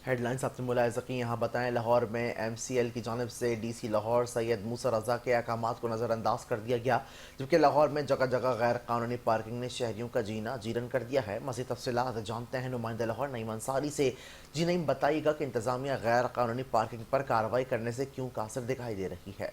Headlines आपने मुलाहिज़ा की। यहाँ बताएं, लाहौर में MCL की जानिब से DC लाहौर सैयद मूसा रजा के अहकामात को नज़रअंदाज कर दिया गया, जबकि लाहौर में जगह जगह गैर कानूनी पार्किंग ने शहरियों का जीना जीरन कर दिया है। मज़ीद तफसीलात जानते हैं नुमाइंदा लाहौर नईम अंसारी से। जी नईम, बताइएगा कि इंतज़ामिया गैर कानूनी पार्किंग पर कार्रवाई करने से क्यों कासिर दिखाई दे रही है।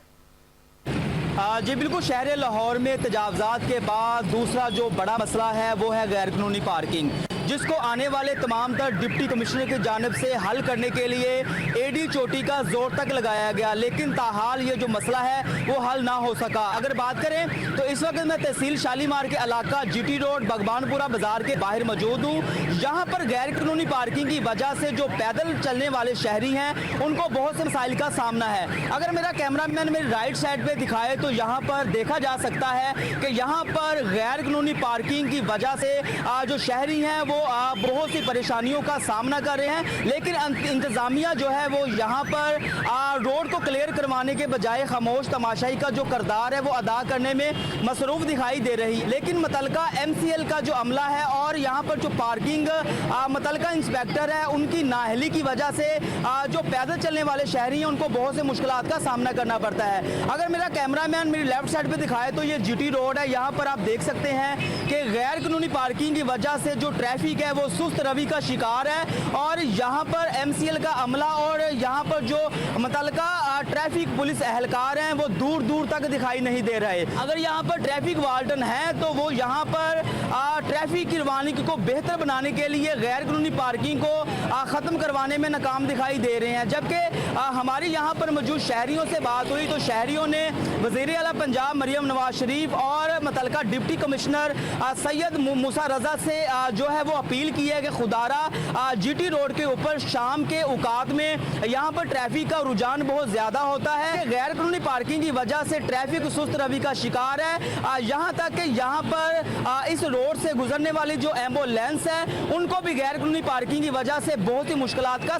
जी बिल्कुल, शहर लाहौर में तजावज़ात के बाद दूसरा जो बड़ा मसला है वो है गैर कानूनी पार्किंग, जिसको आने वाले तमाम तर डिप्टी कमिश्नर की जानिब से हल करने के लिए AD चोटी का जोर तक लगाया गया, लेकिन ताहाल ये जो मसला है वो हल ना हो सका। अगर बात करें तो इस वक्त मैं तहसील शालीमार के इलाका GT रोड बगबानपुरा बाजार के बाहर मौजूद हूँ। यहाँ पर गैर कानूनी पार्किंग की वजह से जो पैदल चलने वाले शहरी हैं उनको बहुत से मसाइल का सामना है। अगर मेरा कैमरामैन मेरी राइट साइड पर दिखाए तो यहाँ पर देखा जा सकता है कि यहाँ पर गैर कानूनी पार्किंग की वजह से जो शहरी हैं वो बहुत सी परेशानियों का सामना कर रहे हैं, लेकिन इंतज़ामिया जो है वो यहाँ पर रोड को क्लियर करवाने के बजाय खामोश तमाशाई का जो किरदार है वो अदा करने में मसरूफ़ दिखाई दे रही। लेकिन मुतलका MCL का जो अमला है और यहाँ पर जो पार्किंग मुतलका इंस्पेक्टर है उनकी नाअहली की वजह से जो पैदल चलने वाले शहरी हैं उनको बहुत से मुश्किलात का सामना करना पड़ता है। अगर मेरा कैमरामैन मेरी लेफ्ट साइड पर दिखाए तो ये GT रोड है। यहाँ पर आप देख सकते हैं कि गैर कानूनी पार्किंग की वजह से जो ट्रैफिक है वो सुस्त रवि का शिकार है और यहाँ पर MCL का अमला और यहाँ पर जो मुतलका ट्रैफिक पुलिस एहलकार हैं वो दूर दूर तक दिखाई नहीं दे रहे। अगर यहाँ पर ट्रैफिक वार्डन है तो वो यहाँ पर ट्रैफिक की रवानगी को बेहतर बनाने के लिए गैर कानूनी पार्किंग को ख़त्म करवाने में नाकाम दिखाई दे रहे हैं। जबकि हमारी यहाँ पर मौजूद शहरियों से बात हुई तो शहरियों ने वज़ीर आला पंजाब मरियम नवाज शरीफ और मुतलका डिप्टी कमिश्नर सैयद मूसा रजा से जो है वो अपील की है कि खुदारा GT रोड के ऊपर शाम के औकात में यहाँ पर ट्रैफिक का रुझान बहुत ज़्यादा होता है। गैर कानूनी पार्किंग की वजह से ट्रैफिक सुस्त रवि का शिकार है। यहाँ तक कि यहाँ पर इस रोड से गुजरने वाली जो एम्बुलेंस है उनको भी गैर कानूनी पार्किंग की वजह से बहुत ही मुश्किलात का